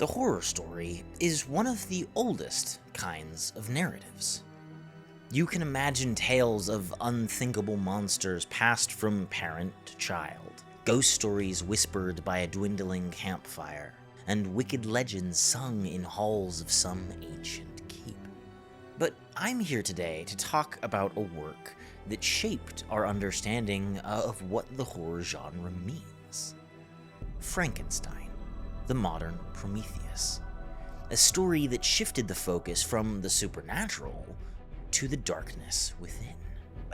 The horror story is one of the oldest kinds of narratives. You can imagine tales of unthinkable monsters passed from parent to child, ghost stories whispered by a dwindling campfire, and wicked legends sung in halls of some ancient keep. But I'm here today to talk about a work that shaped our understanding of what the horror genre means. Frankenstein, the modern Prometheus. A story that shifted the focus from the supernatural to the darkness within.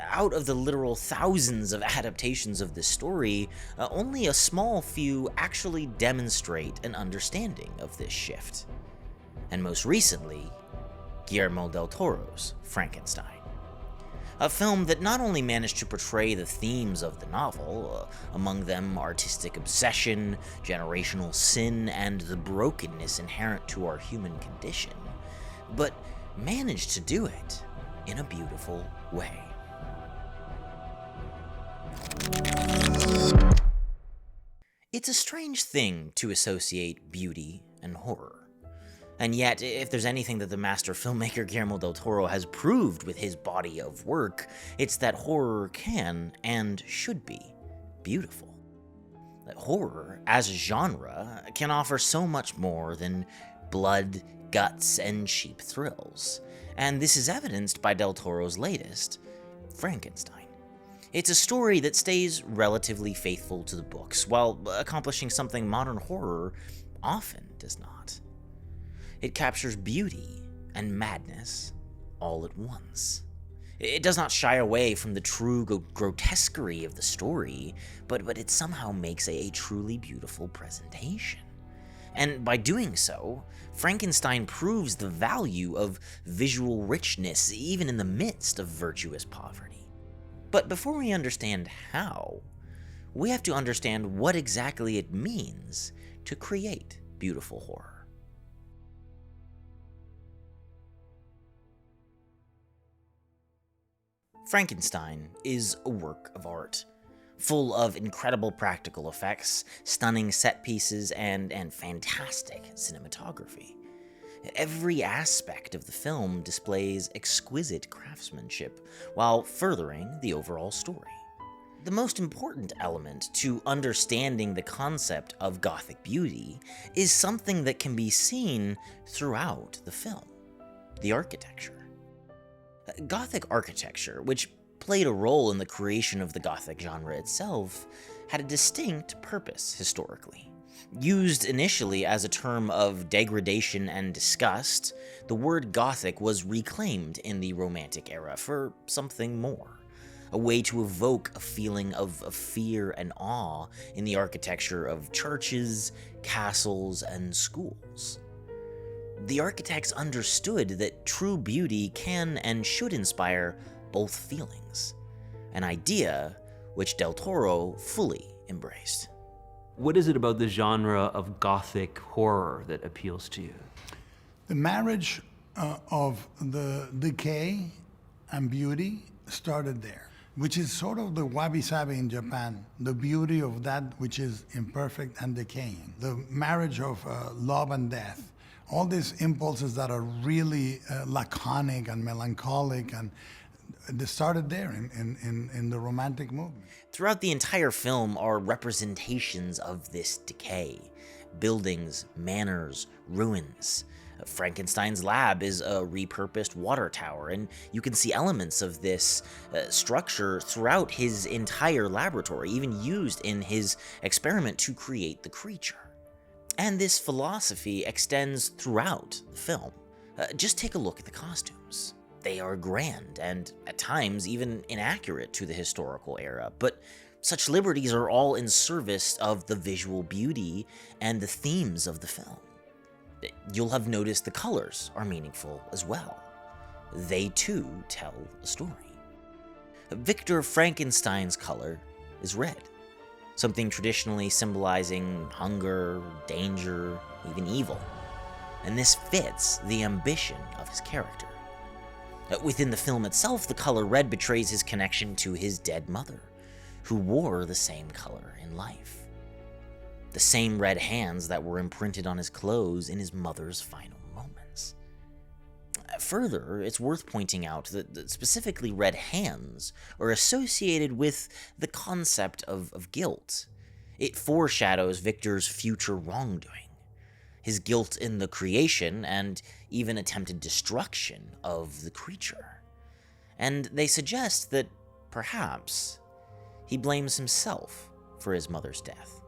Out of the literal thousands of adaptations of this story, only a small few actually demonstrate an understanding of this shift. And most recently, Guillermo del Toro's Frankenstein. A film that not only managed to portray the themes of the novel, among them artistic obsession, generational sin, and the brokenness inherent to our human condition, but managed to do it in a beautiful way. It's a strange thing to associate beauty and horror. And yet, if there's anything that the master filmmaker Guillermo del Toro has proved with his body of work, it's that horror can and should be beautiful. That horror, as a genre, can offer so much more than blood, guts, and cheap thrills. And this is evidenced by del Toro's latest, Frankenstein. It's a story that stays relatively faithful to the books, while accomplishing something modern horror often does not. It captures beauty and madness all at once. It does not shy away from the true grotesquerie of the story, but it somehow makes a truly beautiful presentation. And by doing so, Frankenstein proves the value of visual richness even in the midst of virtuous poverty. But before we understand how, we have to understand what exactly it means to create beautiful horror. Frankenstein is a work of art, full of incredible practical effects, stunning set pieces, and fantastic cinematography. Every aspect of the film displays exquisite craftsmanship while furthering the overall story. The most important element to understanding the concept of Gothic beauty is something that can be seen throughout the film: the architecture. Gothic architecture, which played a role in the creation of the Gothic genre itself, had a distinct purpose historically. Used initially as a term of degradation and disgust, the word Gothic was reclaimed in the Romantic era for something more. A way to evoke a feeling of fear and awe in the architecture of churches, castles, and schools. The architects understood that true beauty can and should inspire both feelings, an idea which del Toro fully embraced. What is it about the genre of Gothic horror that appeals to you? The marriage of the decay and beauty started there, which is sort of the wabi-sabi in Japan, the beauty of that which is imperfect and decaying, the marriage of love and death. All these impulses that are really laconic and melancholic, and they started there in the Romantic movement. Throughout the entire film are representations of this decay. Buildings, manors, ruins. Frankenstein's lab is a repurposed water tower, and you can see elements of this structure throughout his entire laboratory, even used in his experiment to create the creature. And this philosophy extends throughout the film. Just take a look at the costumes. They are grand and, at times, even inaccurate to the historical era, but such liberties are all in service of the visual beauty and the themes of the film. You'll have noticed the colors are meaningful as well. They, too, tell a story. Victor Frankenstein's color is red, something traditionally symbolizing hunger, danger, even evil. And this fits the ambition of his character. Within the film itself, the color red betrays his connection to his dead mother, who wore the same color in life. the same red hands that were imprinted on his clothes in his mother's final moments. Further, it's worth pointing out that specifically red hands are associated with the concept of guilt. It foreshadows Victor's future wrongdoing, his guilt in the creation and even attempted destruction of the creature. And they suggest that perhaps he blames himself for his mother's death.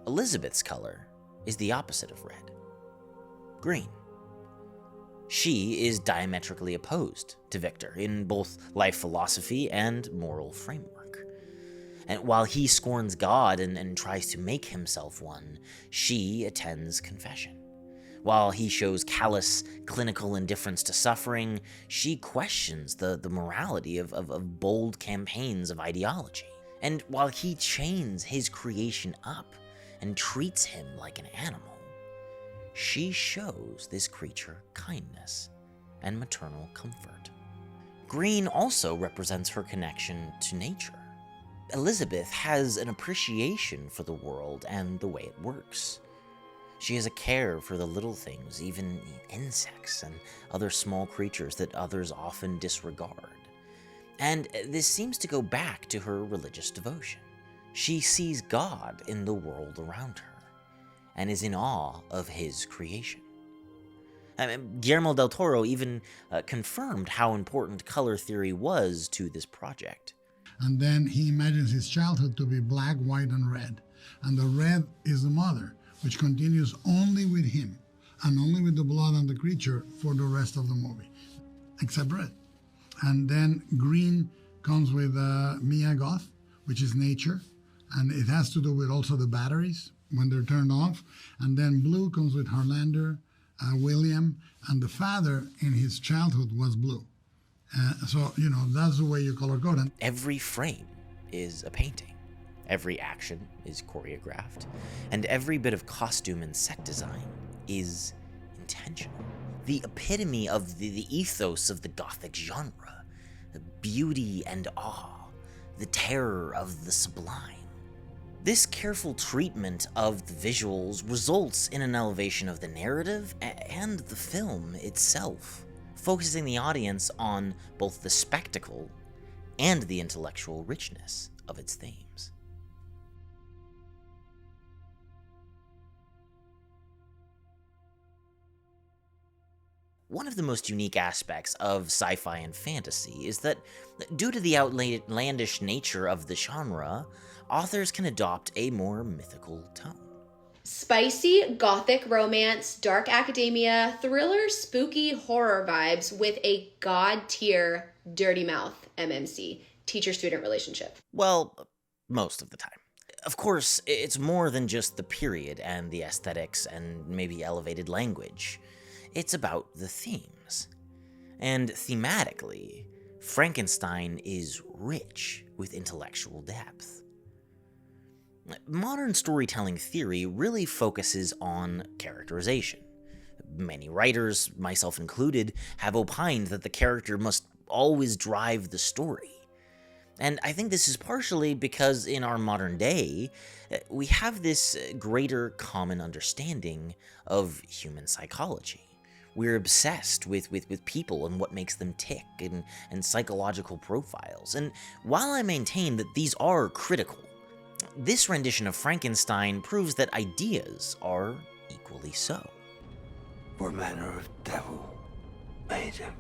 Elizabeth's color is the opposite of red: green. She is diametrically opposed to Victor in both life philosophy and moral framework. And while he scorns God and tries to make himself one, she attends confession. While he shows callous, clinical indifference to suffering, she questions the morality of bold campaigns of ideology. And while he chains his creation up and treats him like an animal, she shows this creature kindness and maternal comfort. Green also represents her connection to nature. Elizabeth has an appreciation for the world and the way it works. She has a care for the little things, even insects and other small creatures that others often disregard. And this seems to go back to her religious devotion. She sees God in the world around her and is in awe of his creation. Guillermo del Toro even confirmed how important color theory was to this project. And then he imagines his childhood to be black, white, and red. And the red is the mother, which continues only with him and only with the blood on the creature for the rest of the movie, except red. And then green comes with Mia Goth, which is nature, and it has to do with also the batteries when they're turned off. And then blue comes with Harlander, William, and the father in his childhood was blue. So, that's the way you color code. And every frame is a painting. Every action is choreographed. And every bit of costume and set design is intentional. The epitome of the ethos of the Gothic genre. The beauty and awe. The terror of the sublime. This careful treatment of the visuals results in an elevation of the narrative and the film itself, focusing the audience on both the spectacle and the intellectual richness of its themes. One of the most unique aspects of sci-fi and fantasy is that, due to the outlandish nature of the genre, authors can adopt a more mythical tone. Spicy Gothic romance, dark academia, thriller, spooky horror vibes with a god-tier dirty mouth MMC, teacher-student relationship. Well, most of the time. Of course, it's more than just the period and the aesthetics and maybe elevated language. It's about the themes. And thematically, Frankenstein is rich with intellectual depth. Modern storytelling theory really focuses on characterization. Many writers, myself included, have opined that the character must always drive the story. And I think this is partially because in our modern day, we have this greater common understanding of human psychology. We're obsessed with people and what makes them tick and psychological profiles. And while I maintain that these are critical, this rendition of Frankenstein proves that ideas are equally so. What manner of devil made him?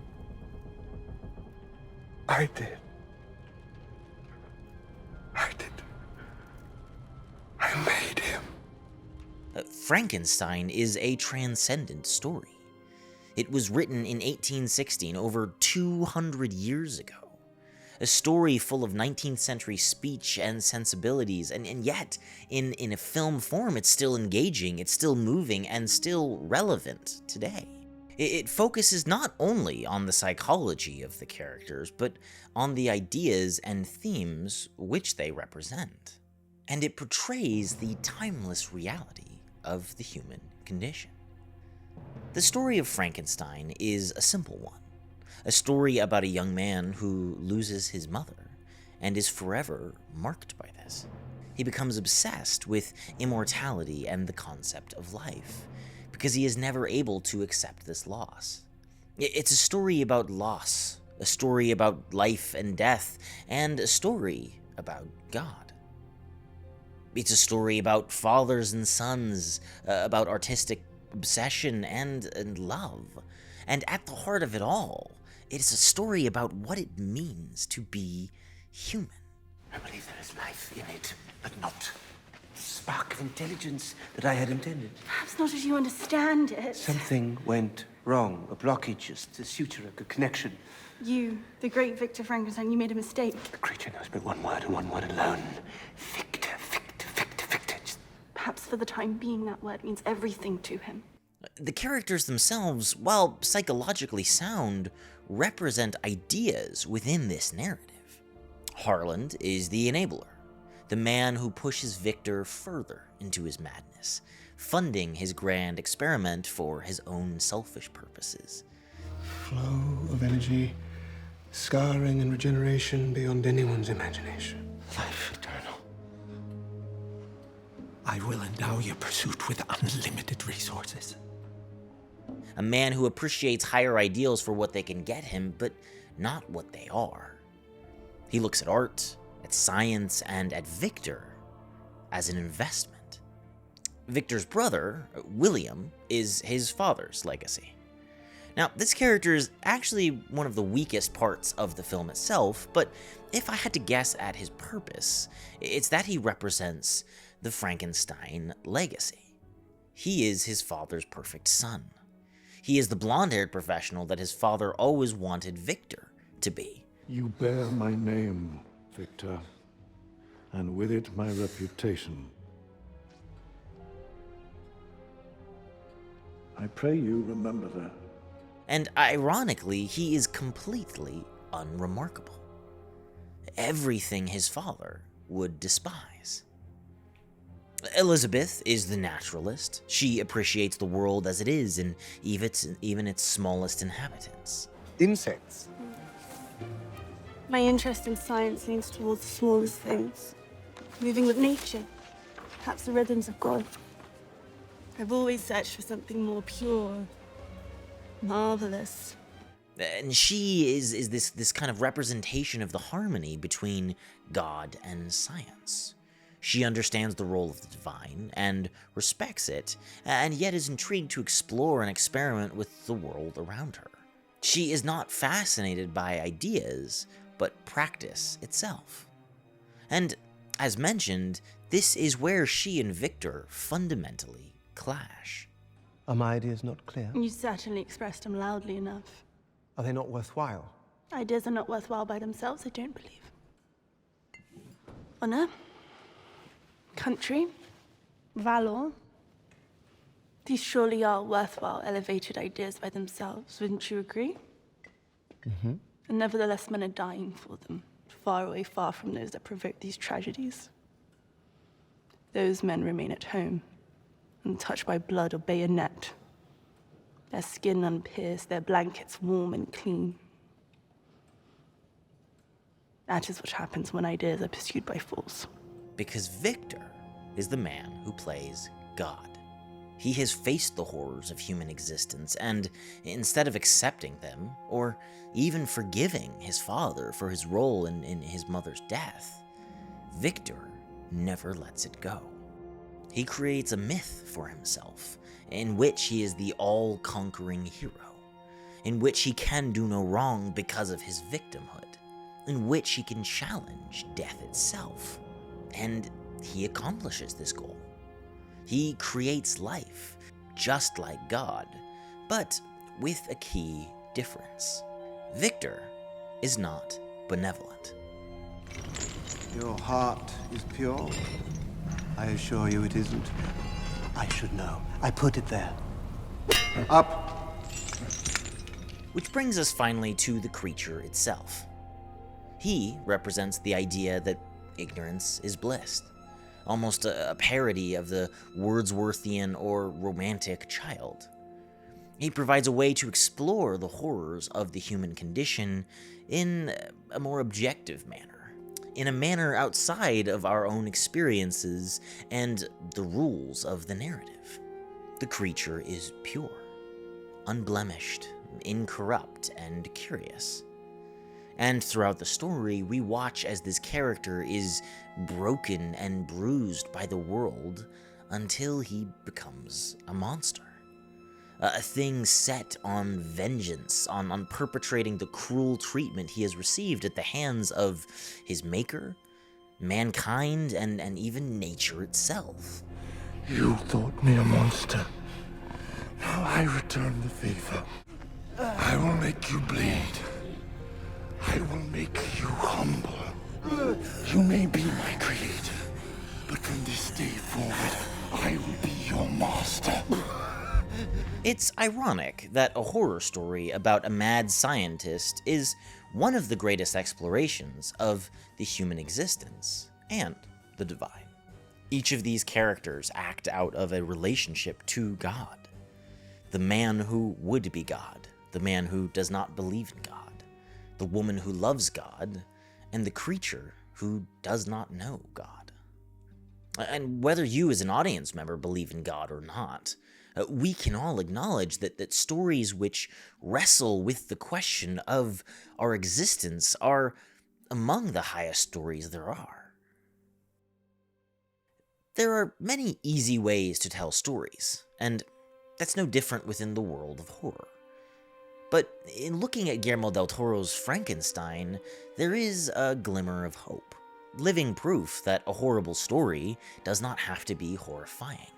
I did. I made him. Frankenstein is a transcendent story. It was written in 1816, over 200 years ago. A story full of 19th century speech and sensibilities, and yet, in a film form, it's still engaging, it's still moving, and still relevant today. It focuses not only on the psychology of the characters, but on the ideas and themes which they represent. And it portrays the timeless reality of the human condition. The story of Frankenstein is a simple one. A story about a young man who loses his mother and is forever marked by this. He becomes obsessed with immortality and the concept of life, because he is never able to accept this loss. It's a story about loss, a story about life and death, and a story about God. It's a story about fathers and sons, about artistic obsession and love. And at the heart of it all, it is a story about what it means to be human. I believe there is life in it, but not the spark of intelligence that I had intended. Perhaps not as you understand it. Something went wrong. A blockage, just a suture, a connection. You, the great Victor Frankenstein, you made a mistake. The creature knows but one word and one word alone. Victor, Victor, Victor, Victor. Perhaps for the time being that word means everything to him. The characters themselves, while psychologically sound, represent ideas within this narrative. Harland is the enabler, the man who pushes Victor further into his madness, funding his grand experiment for his own selfish purposes. Flow of energy, scarring and regeneration beyond anyone's imagination. Life eternal. I will endow your pursuit with unlimited resources. A man who appreciates higher ideals for what they can get him, but not what they are. He looks at art, at science, and at Victor as an investment. Victor's brother, William, is his father's legacy. Now, this character is actually one of the weakest parts of the film itself, but if I had to guess at his purpose, it's that he represents the Frankenstein legacy. He is his father's perfect son. He is the blonde-haired professional that his father always wanted Victor to be. You bear my name, Victor, and with it my reputation. I pray you remember that. And ironically, he is completely unremarkable. Everything his father would despise. Elizabeth is the naturalist. She appreciates the world as it is, and even its smallest inhabitants. Insects. My interest in science leans towards the smallest things. Moving with nature. Perhaps the rhythms of God. I've always searched for something more pure, marvelous. And she is this kind of representation of the harmony between God and science. She understands the role of the divine and respects it, and yet is intrigued to explore and experiment with the world around her. She is not fascinated by ideas, but practice itself. And, as mentioned, this is where she and Victor fundamentally clash. Are my ideas not clear? You certainly expressed them loudly enough. Are they not worthwhile? Ideas are not worthwhile by themselves, I don't believe. Honor, country, valor. These surely are worthwhile, elevated ideas by themselves, wouldn't you agree? Mm-hmm. And nevertheless, men are dying for them, far away, far from those that provoke these tragedies. Those men remain at home, untouched by blood or bayonet, their skin unpierced, their blankets warm and clean. That is what happens when ideas are pursued by fools. Because Victor is the man who plays God. He has faced the horrors of human existence, and instead of accepting them, or even forgiving his father for his role in his mother's death, Victor never lets it go. He creates a myth for himself, in which he is the all-conquering hero, in which he can do no wrong because of his victimhood, in which he can challenge death itself. And he accomplishes this goal. He creates life, just like God, but with a key difference. Victor is not benevolent. Your heart is pure. I assure you it isn't. I should know. I put it there. Up. Which brings us finally to the creature itself. He represents the idea that ignorance is bliss, almost a parody of the Wordsworthian or romantic child. He provides a way to explore the horrors of the human condition in a more objective manner, in a manner outside of our own experiences and the rules of the narrative. The creature is pure, unblemished, incorrupt, and curious. And throughout the story, we watch as this character is broken and bruised by the world until he becomes a monster. A thing set on vengeance, on perpetrating the cruel treatment he has received at the hands of his maker, mankind, and even nature itself. You thought me a monster. Now I return the favor. I will make you bleed. I will make you humble. You may be my creator, but from this day forward, I will be your master. It's ironic that a horror story about a mad scientist is one of the greatest explorations of the human existence and the divine. Each of these characters act out of a relationship to God. The man who would be God, the man who does not believe in God, the woman who loves God, and the creature who does not know God. And whether you as an audience member believe in God or not, we can all acknowledge that stories which wrestle with the question of our existence are among the highest stories there are. There are many easy ways to tell stories, and that's no different within the world of horror. But in looking at Guillermo del Toro's Frankenstein, there is a glimmer of hope, living proof that a horrible story does not have to be horrifying,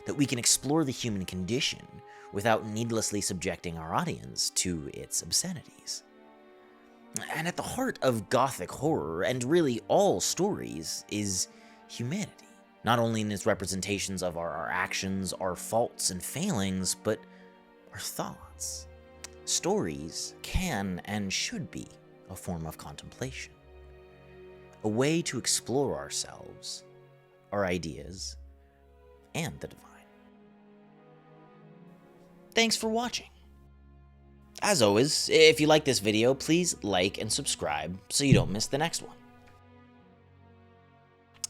that we can explore the human condition without needlessly subjecting our audience to its obscenities. And at the heart of Gothic horror, and really all stories, is humanity. Not only in its representations of our actions, our faults and failings, but our thoughts. Stories can and should be a form of contemplation, a way to explore ourselves, our ideas, and the divine. Thanks for watching. As always, if you like this video, please like and subscribe so you don't miss the next one.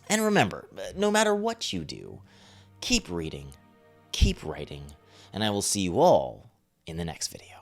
And remember, no matter what you do, keep reading, keep writing, and I will see you all in the next video.